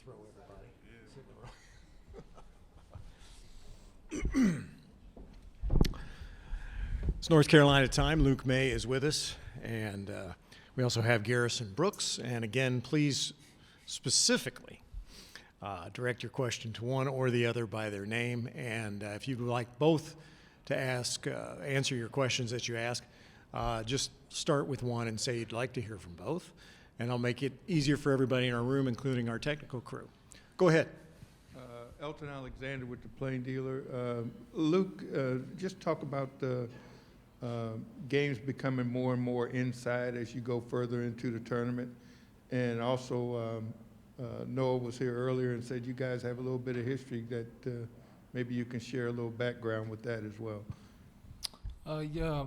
throw everybody. Sit in a row. It's North Carolina time. Luke Maye is with us, and we also have Garrison Brooks. And again, please specifically direct your question to one or the other by their name. And if you'd like both to answer your questions that you ask, just start with one and say you'd like to hear from both. And I'll make it easier for everybody in our room, including our technical crew. Go ahead. Elton Alexander with the Plain Dealer. Luke, just talk about the games becoming more and more inside as you go further into the tournament. And also, Noah was here earlier and said you guys have a little bit of history that maybe you can share a little background with that as well. Yeah,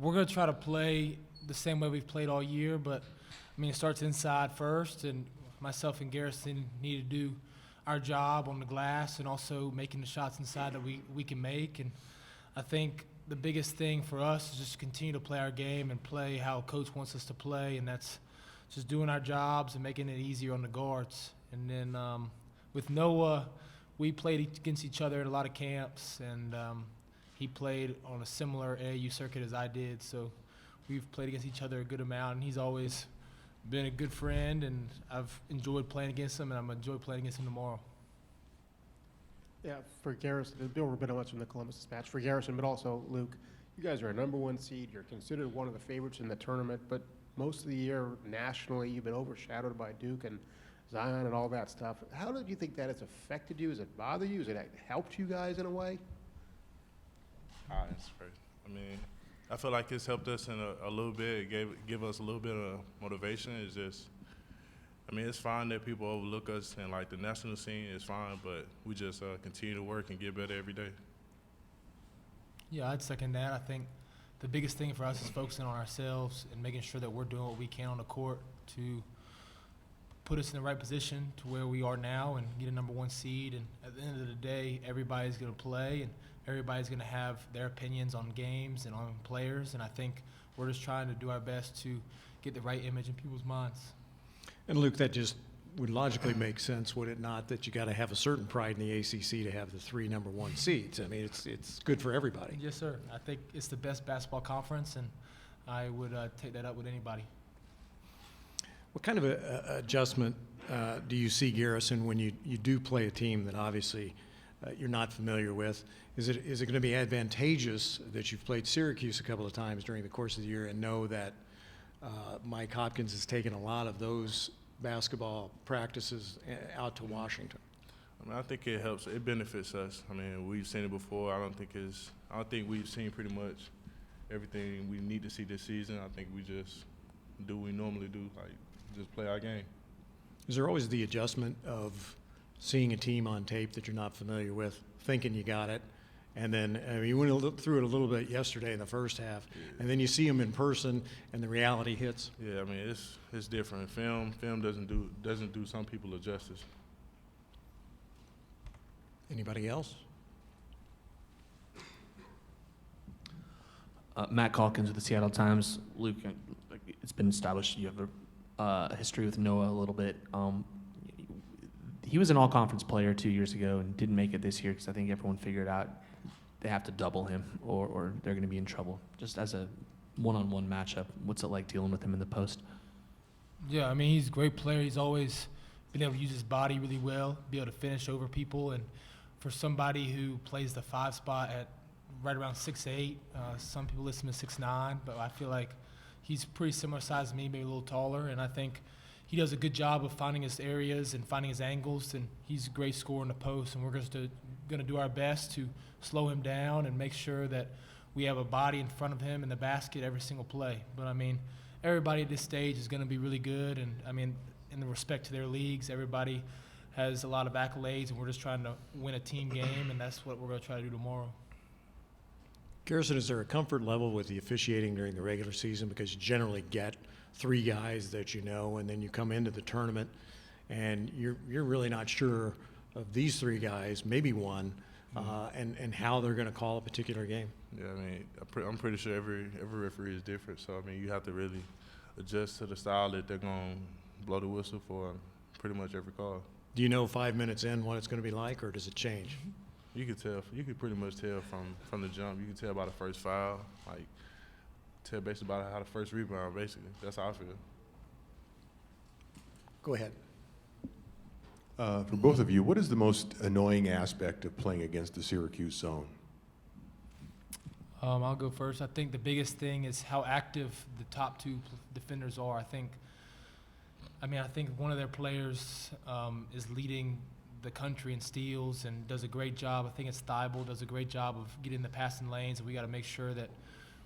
we're going to try to play the same way we've played all year, but, I mean, it starts inside first, and myself and Garrison need to do our job on the glass and also making the shots inside that we can make. And I think the biggest thing for us is just continue to play our game and play how Coach wants us to play, and that's just doing our jobs and making it easier on the guards. And then with Noah, we played against each other at a lot of camps, and he played on a similar AAU circuit as I did, so we've played against each other a good amount, and he's always been a good friend, and I've enjoyed playing against him, and I'm going to enjoy playing against him tomorrow. Yeah, for Garrison, Bill Rabinowitz from the Columbus Dispatch. For Garrison, but also Luke, you guys are a #1 seed. You're considered one of the favorites in the tournament, but most of the year nationally, you've been overshadowed by Duke and Zion and all that stuff. How do you think that has affected you? Has it bothered you? Has it helped you guys in a way? It's great. I mean, I feel like it's helped us in a little bit. It give us a little bit of motivation. It's just, I mean, it's fine that people overlook us in like the national scene. It's fine, but we just continue to work and get better every day. Yeah, I'd second that. I think the biggest thing for us is focusing on ourselves and making sure that we're doing what we can on the court to put us in the right position to where we are now and get a #1 seed. And at the end of the day, everybody's going to play and everybody's going to have their opinions on games and on players. And I think we're just trying to do our best to get the right image in people's minds. And Luke, that just would logically make sense, would it not, that you got to have a certain pride in the ACC to have the 3 #1 seeds? I mean, it's good for everybody. Yes, sir. I think it's the best basketball conference, and I would take that up with anybody. What kind of a adjustment do you see, Garrison, when you do play a team that obviously you're not familiar with? Is it going to be advantageous that you've played Syracuse a couple of times during the course of the year and know that Mike Hopkins has taken a lot of those basketball practices out to Washington? I mean, I think it helps. It benefits us. I mean, we've seen it before. I don't think we've seen pretty much everything we need to see this season. I think we just do what we normally do, like just play our game. Is there always the adjustment of seeing a team on tape that you're not familiar with, thinking you got it, and then you went through it a little bit yesterday in the first half, and then you see them in person, and the reality hits? Yeah, I mean it's different. Film doesn't do some people a justice. Anybody else? Matt Calkins with the Seattle Times. Luke, it's been established you have a history with Noah a little bit. He was an all-conference player 2 years ago and didn't make it this year because I think everyone figured out they have to double him or they're going to be in trouble. Just as a one-on-one matchup, what's it like dealing with him in the post? Yeah, I mean, he's a great player. He's always been able to use his body really well, be able to finish over people. And for somebody who plays the 5 spot at right around 6'8", some people list him as 6'9", but I feel like he's pretty similar size to me, maybe a little taller. And I think he does a good job of finding his areas and finding his angles, and he's a great scorer in the post. And we're going to do our best to slow him down and make sure that we have a body in front of him in the basket every single play. But, I mean, everybody at this stage is going to be really good. And, I mean, in the respect to their leagues, everybody has a lot of accolades, and we're just trying to win a team game, and that's what we're going to try to do tomorrow. Garrison, is there a comfort level with the officiating during the regular season? Because you generally get 3 guys that you know, and then you come into the tournament, and you're really not sure of these 3 guys, maybe one, and how they're going to call a particular game. Yeah, I mean, I'm pretty sure every referee is different. So I mean, you have to really adjust to the style that they're going to blow the whistle for pretty much every call. Do you know 5 minutes in what it's going to be like, or does it change? You could tell. You could pretty much tell from the jump. You can tell by the first foul, like tell basically about how the first rebound. Basically, that's how I feel. Go ahead. For both of you, what is the most annoying aspect of playing against the Syracuse zone? I'll go first. I think the biggest thing is how active the top two defenders are. I think one of their players is leading the country in steals and does a great job. I think it's Thibault does a great job of getting the passing lanes, and we got to make sure that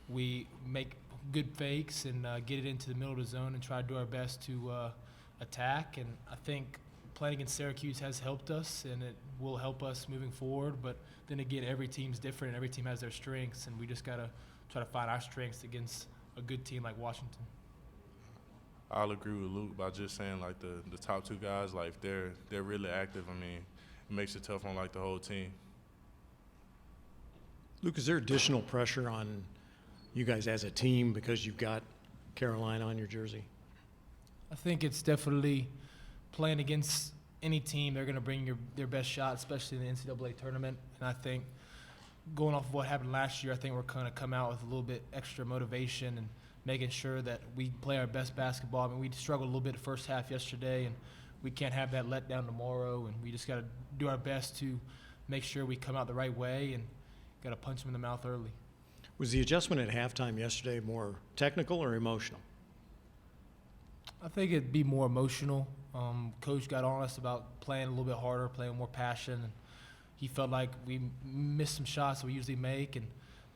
we make good fakes and get it into the middle of the zone and try to do our best to attack. And I think playing against Syracuse has helped us, and it will help us moving forward. But then again, every team's different, and every team has their strengths, and we just got to try to find our strengths against a good team like Washington. I'll agree with Luke by just saying like the top two guys, like they're really active. I mean, it makes it tough on like the whole team. Luke, is there additional pressure on you guys as a team because you've got Carolina on your jersey? I think it's definitely playing against any team. They're going to bring their best shot, especially in the NCAA tournament. And I think going off of what happened last year, I think we're going to come out with a little bit extra motivation and making sure that we play our best basketball. I mean, we struggled a little bit the first half yesterday, and we can't have that let down tomorrow. And we just got to do our best to make sure we come out the right way and got to punch them in the mouth early. Was the adjustment at halftime yesterday more technical or emotional? I think it'd be more emotional. Coach got on us about playing a little bit harder, playing more passion. And he felt like we missed some shots that we usually make, and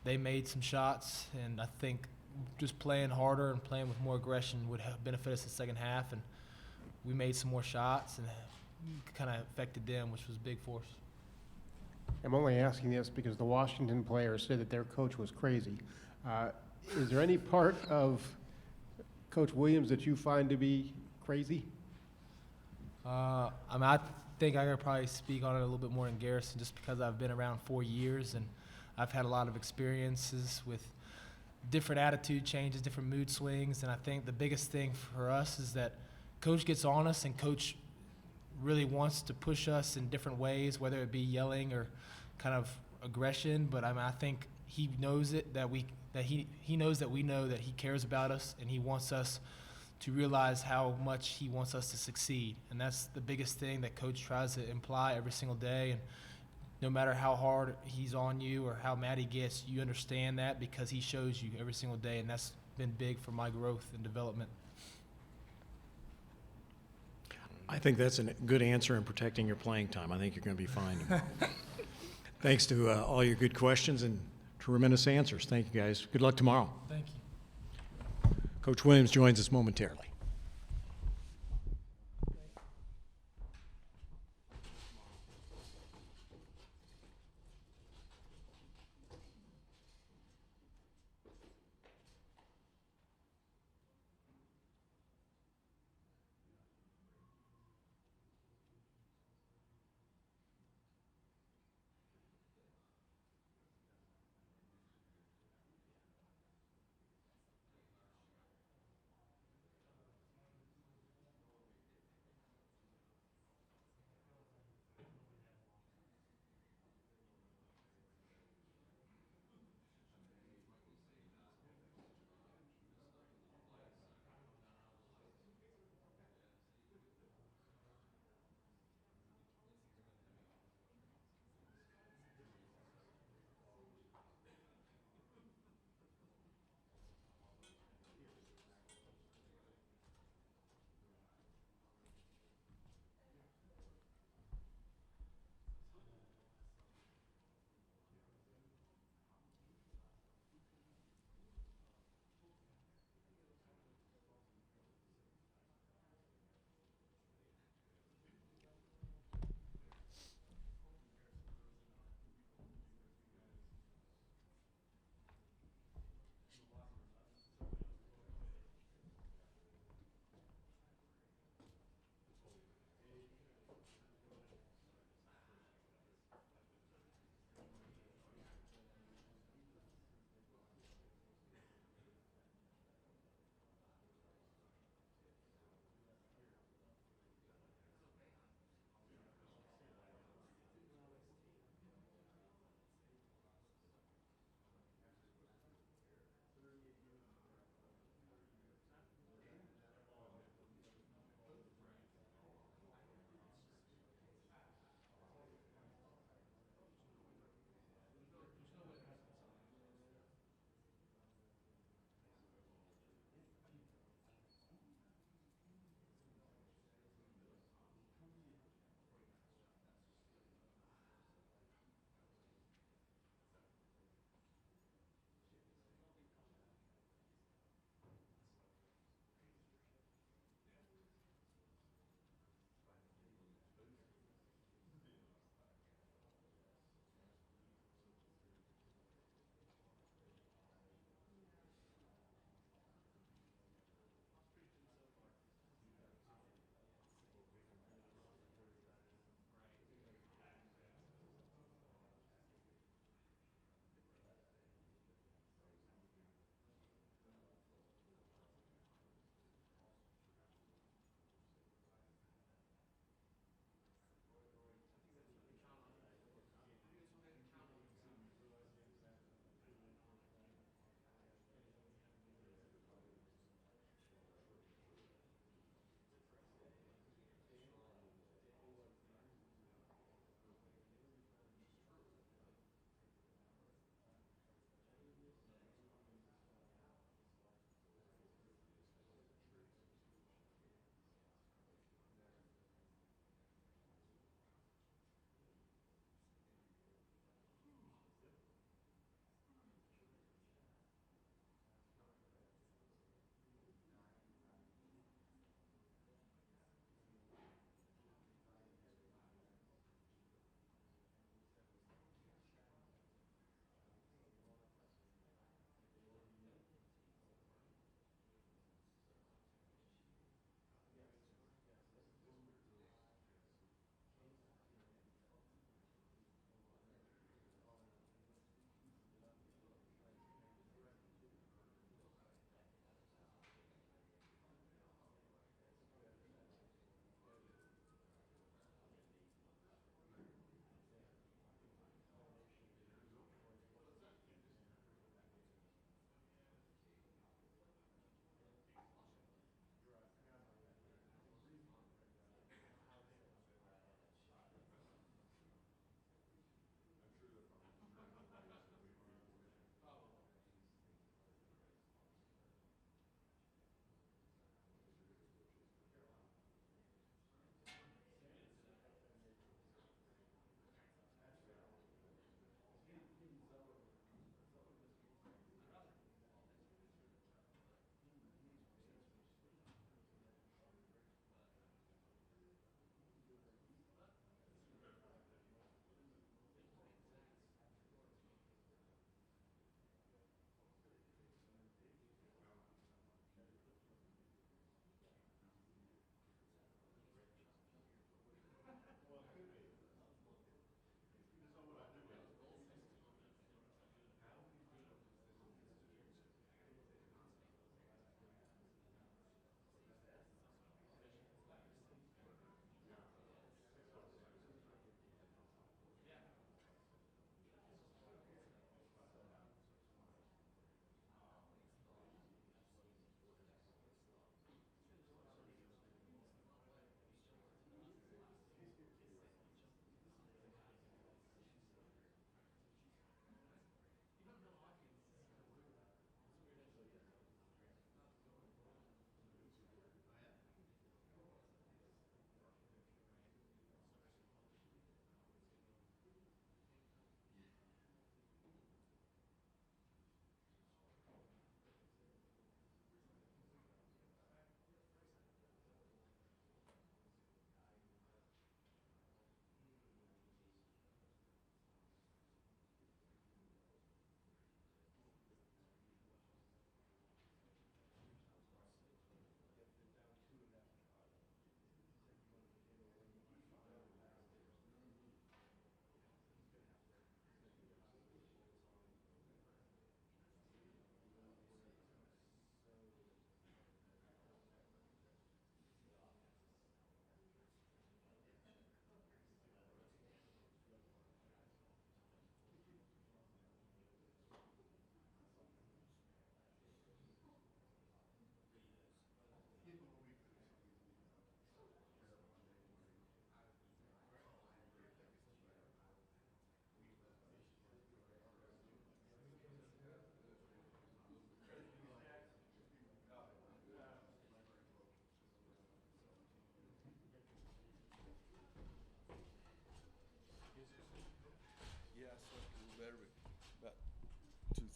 they made some shots. And I think just playing harder and playing with more aggression would have benefit us in the second half. And we made some more shots, and kind of affected them, which was big for us. I'm only asking this because the Washington players said that their coach was crazy. Is there any part of Coach Williams that you find to be crazy? I think I could probably speak on it a little bit more than Garrison, just because I've been around 4 years and I've had a lot of experiences with different attitude changes, different mood swings. And I think the biggest thing for us is that Coach gets on us, and Coach really wants to push us in different ways, whether it be yelling or kind of aggression. But I think he knows it, he knows that we know that he cares about us, and he wants us to realize how much he wants us to succeed. And that's the biggest thing that Coach tries to imply every single day. And no matter how hard he's on you or how mad he gets, you understand that because he shows you every single day, and that's been big for my growth and development. I think that's a good answer in protecting your playing time. I think you're going to be fine tomorrow. Thanks to all your good questions and tremendous answers. Thank you, guys. Good luck tomorrow. Thank you. Coach Williams joins us momentarily.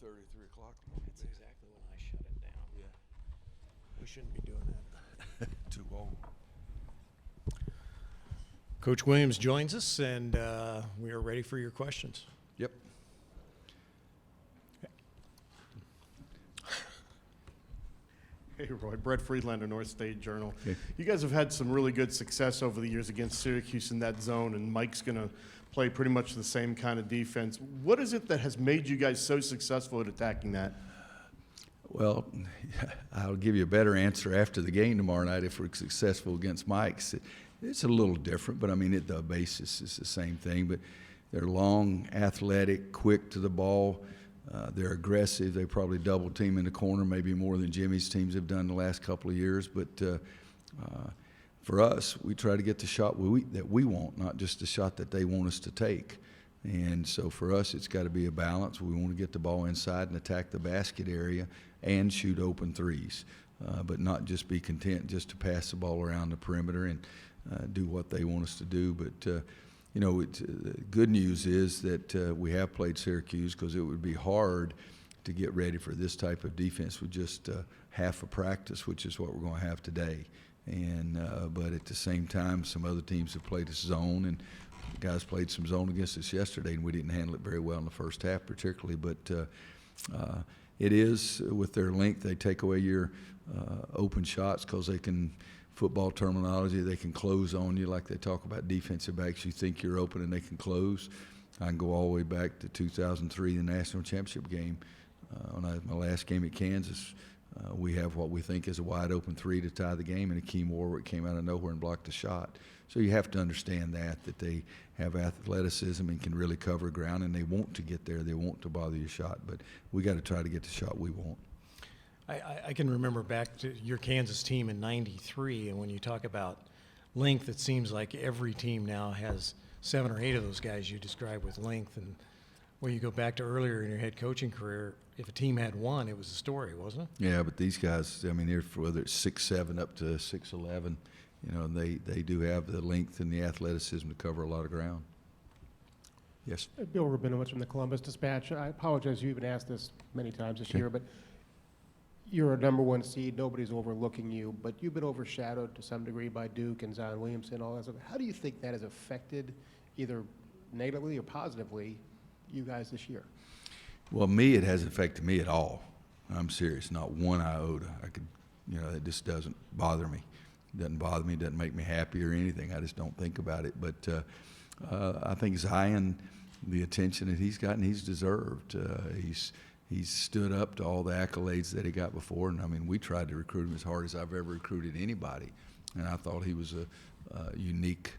2:30, 3 o'clock. That's exactly when I shut it down. Yeah, We shouldn't be doing that. too old. Coach Williams joins us, and we are ready for your questions. Yep. Hey, Roy. Brett Friedlander, North State Journal. Okay. You guys have had some really good success over the years against Syracuse in that zone, and Mike's going to play pretty much the same kind of defense. What is it that has made you guys so successful at attacking that? Well, I'll give you a better answer after the game tomorrow night if we're successful against Mike's. It's a little different, but I mean, the basis is the same thing. But they're long, athletic, quick to the ball. They're aggressive. They probably double team in the corner, maybe more than Jimmy's teams have done the last couple of years. But for us, we try to get the shot that we want, not just the shot that they want us to take. And so for us, it's got to be a balance. We want to get the ball inside and attack the basket area and shoot open threes, but not just be content just to pass the ball around the perimeter and do what they want us to do. But you know, the good news is that we have played Syracuse, because it would be hard to get ready for this type of defense with just half a practice, which is what we're going to have today. And but at the same time, some other teams have played us zone, and the guys played some zone against us yesterday, and we didn't handle it very well in the first half particularly. But it is, with their length, they take away your open shots, because they can, football terminology, they can close on you, like they talk about defensive backs. You think you're open and they can close. I can go all the way back to 2003, the national championship game. On my last game at Kansas, we have what we think is a wide open three to tie the game, and Akeem Warwick came out of nowhere and blocked the shot. So you have to understand that they have athleticism and can really cover ground, and they want to get there. They want to bother your shot, but we got to try to get the shot we want. I can remember back to your Kansas team in '93, and when you talk about length, it seems like every team now has 7 or 8 of those guys you describe with length. And when you go back to earlier in your head coaching career, if a team had one, it was a story, wasn't it? Yeah, but these guys, I mean, they're, whether it's 6'7" up to 6'11", you know, they do have the length and the athleticism to cover a lot of ground. Yes. Bill Rabinowitz from the Columbus Dispatch. I apologize, you've been asked this many times this Okay. year, but you're a #1 seed. Nobody's overlooking you, but you've been overshadowed to some degree by Duke and Zion Williamson, all that stuff. How do you think that has affected, either negatively or positively, you guys this year? Well, me, it hasn't affected me at all. I'm serious, not one iota. It just doesn't bother me. It doesn't bother me, it doesn't make me happy or anything. I just don't think about it. But I think Zion, the attention that he's gotten, he's deserved. He's stood up to all the accolades that he got before. And, I mean, we tried to recruit him as hard as I've ever recruited anybody. And I thought he was a unique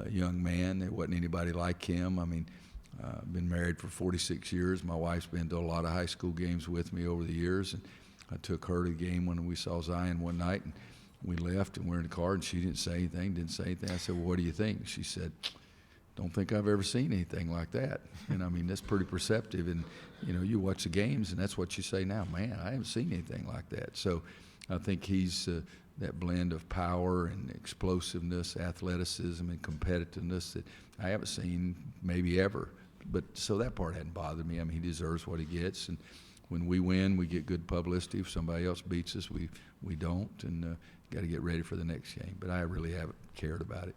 young man. There wasn't anybody like him. I mean, I've been married for 46 years. My wife's been to a lot of high school games with me over the years. And I took her to the game when we saw Zion one night. And we left, and we're in the car, and she didn't say anything. I said, well, what do you think? She said, don't think I've ever seen anything like that. And, I mean, that's pretty perceptive. And, you know, you watch the games, and that's what you say now. Man, I haven't seen anything like that. So I think he's that blend of power and explosiveness, athleticism, and competitiveness that I haven't seen maybe ever. But so that part hadn't bothered me. I mean, he deserves what he gets. And when we win, we get good publicity. If somebody else beats us, we don't. And got to get ready for the next game. But I really haven't cared about it.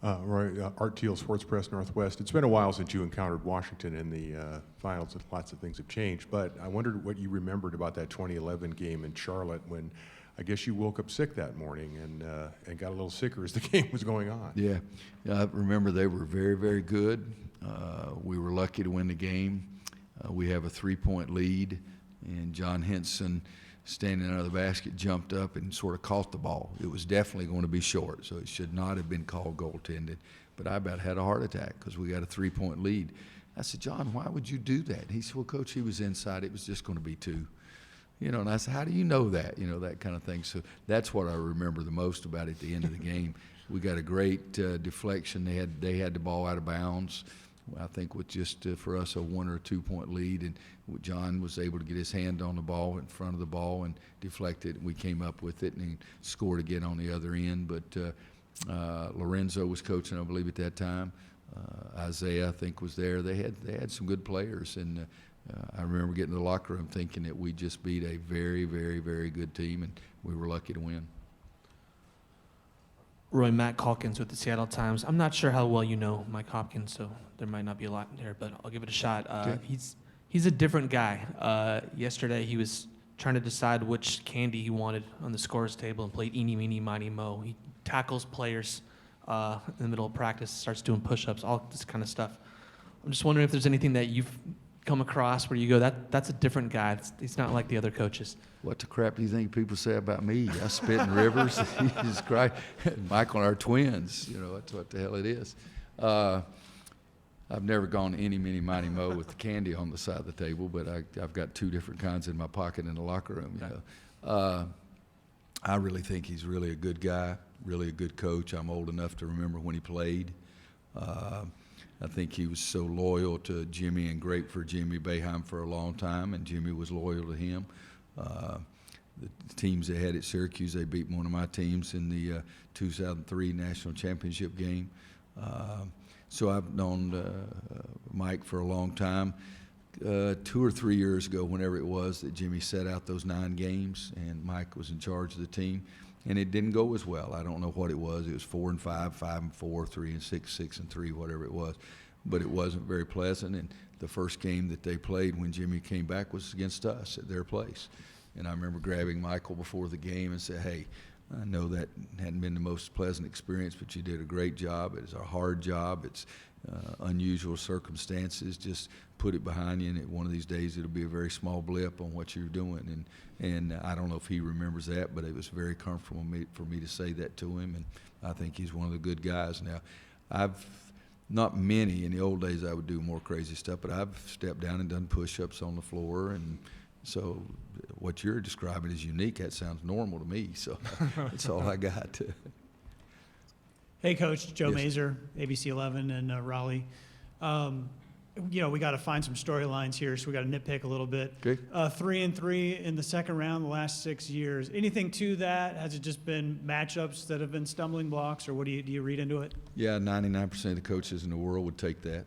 Roy, Art Teal, Sports Press Northwest. It's been a while since you encountered Washington in the finals, and lots of things have changed. But I wondered what you remembered about that 2011 game in Charlotte, when I guess you woke up sick that morning and got a little sicker as the game was going on. Yeah, I remember they were very, very good. We were lucky to win the game. We have a 3-point lead, and John Henson, standing under the basket, jumped up and sort of caught the ball. It was definitely going to be short, so it should not have been called goaltended. But I about had a heart attack because we got a 3-point lead. I said, John, why would you do that? He said, well, Coach, he was inside. It was just going to be 2. You know, and I said, how do you know that? You know, that kind of thing. So that's what I remember the most about it at the end of the game. We got a great deflection. They had the ball out of bounds. I think with just for us a 1 or 2 point lead, and John was able to get his hand on the ball in front of the ball and deflect it. And we came up with it and scored again on the other end. But Lorenzo was coaching, I believe, at that time. Isaiah, I think, was there. They had some good players, and I remember getting to the locker room thinking that we just beat a very, very, very good team, and we were lucky to win. Roy, Matt Calkins with the Seattle Times. I'm not sure how well you know Mike Hopkins, so there might not be a lot in there, but I'll give it a shot. Okay. He's a different guy. Yesterday he was trying to decide which candy he wanted on the scores table and played eeny, meeny, miny, mo. He tackles players in the middle of practice, starts doing push-ups, all this kind of stuff. I'm just wondering if there's anything that you've come across where you go, that's a different guy. He's not like the other coaches. What the crap do you think people say about me? I spit in rivers. Jesus Christ. Michael and our twins. You know, that's what the hell it is. I've never gone any, mini, mighty, mo with the candy on the side of the table, but I've got two different kinds in my pocket in the locker room. You know, I really think he's really a good guy, really a good coach. I'm old enough to remember when he played. I think he was so loyal to Jimmy and great for Jimmy Boeheim for a long time, and Jimmy was loyal to him. The teams they had at Syracuse, they beat one of my teams in the 2003 national championship game. So I've known Mike for a long time. 2 or 3 years ago, whenever it was that Jimmy set out those 9 games and Mike was in charge of the team, and it didn't go as well. I don't know what it was. It was 4-5, 5-4, 3-6, 6-3, whatever it was. But it wasn't very pleasant. And the first game that they played when Jimmy came back was against us at their place. And I remember grabbing Michael before the game and said, hey, I know that hadn't been the most pleasant experience, but you did a great job. It's a hard job. It's unusual circumstances. Just put it behind you, and one of these days it'll be a very small blip on what you're doing. And I don't know if he remembers that, but it was very comfortable for me to say that to him, and I think he's one of the good guys. Now, I've not many. In the old days, I would do more crazy stuff, but I've stepped down and done push-ups on the floor, and so what you're describing is unique. That sounds normal to me, so that's all I got. Hey, Coach. Joe Yes. Mazer, ABC 11 in Raleigh. You know, we got to find some storylines here, so we got to nitpick a little bit. Okay. 3-3 in the second round the last 6 years. Anything to that? Has it just been matchups that have been stumbling blocks, or what do you read into it? Yeah, 99% of the coaches in the world would take that.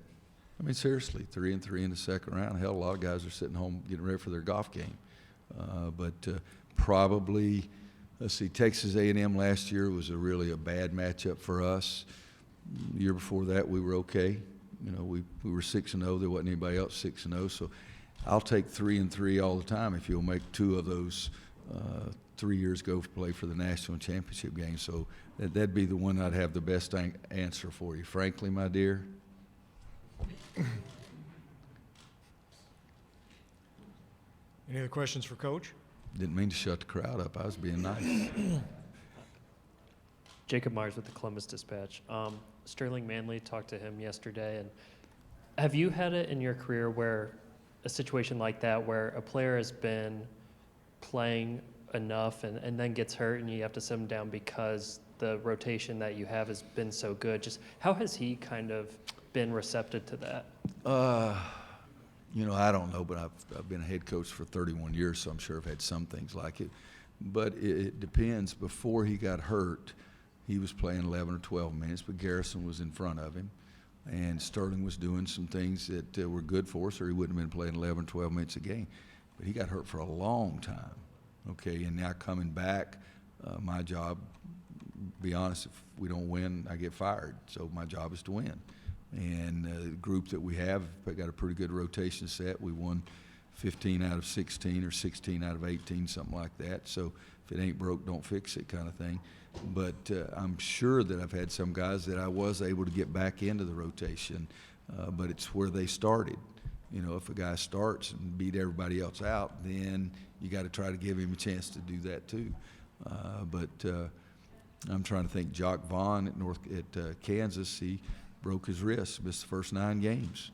I mean, seriously, 3-3 in the second round. Hell, a lot of guys are sitting home getting ready for their golf game. But probably, let's see, Texas A&M last year was really a bad matchup for us. The year before that, we were okay. You know, we were 6-0. There wasn't anybody else 6-0. So I'll take 3-3 all the time if you'll make 2 of those 3 years ago play for the national championship game. So that'd be the one I'd have the best answer for you. Frankly, my dear. Any other questions for Coach? Didn't mean to shut the crowd up. I was being nice. Jacob Myers with the Columbus Dispatch. Sterling Manley, talked to him yesterday, and have you had it in your career where a situation like that where a player has been playing enough and then gets hurt and you have to sit him down because the rotation that you have has been so good? Just how has he kind of been receptive to that? You know, I don't know, but I've been a head coach for 31 years, so I'm sure I've had some things like it. But it depends. Before he got hurt, he was playing 11 or 12 minutes, but Garrison was in front of him. And Sterling was doing some things that were good for us, or he wouldn't have been playing 11 or 12 minutes a game. But he got hurt for a long time, okay? And now coming back, my job, be honest, if we don't win, I get fired. So my job is to win. And the group that we have got a pretty good rotation set. We won 15 out of 16 or 16 out of 18, something like that. So if it ain't broke, don't fix it kind of thing. But I'm sure that I've had some guys that I was able to get back into the rotation, but it's where they started. You know, if a guy starts and beat everybody else out, then you got to try to give him a chance to do that too. But I'm trying to think. Jock Vaughn at Kansas, he broke his wrist, missed the first 9 games.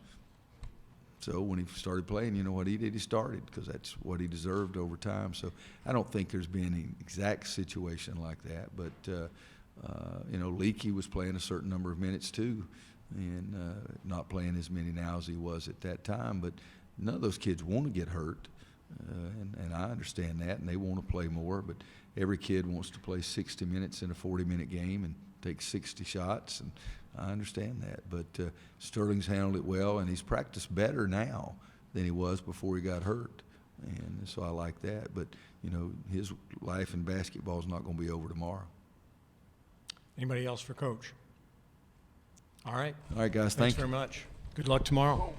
So when he started playing, you know what he did? He started because that's what he deserved over time. So I don't think there's been an exact situation like that. But, you know, Leakey was playing a certain number of minutes too and not playing as many now as he was at that time. But none of those kids want to get hurt, and I understand that, and they want to play more. But every kid wants to play 60 minutes in a 40-minute game and take 60 shots, and I understand that. But Sterling's handled it well, and he's practiced better now than he was before he got hurt. And so I like that. But, you know, his life in basketball is not going to be over tomorrow. Anybody else for Coach? All right. All right, guys, Thanks thank you. very much. Good luck tomorrow.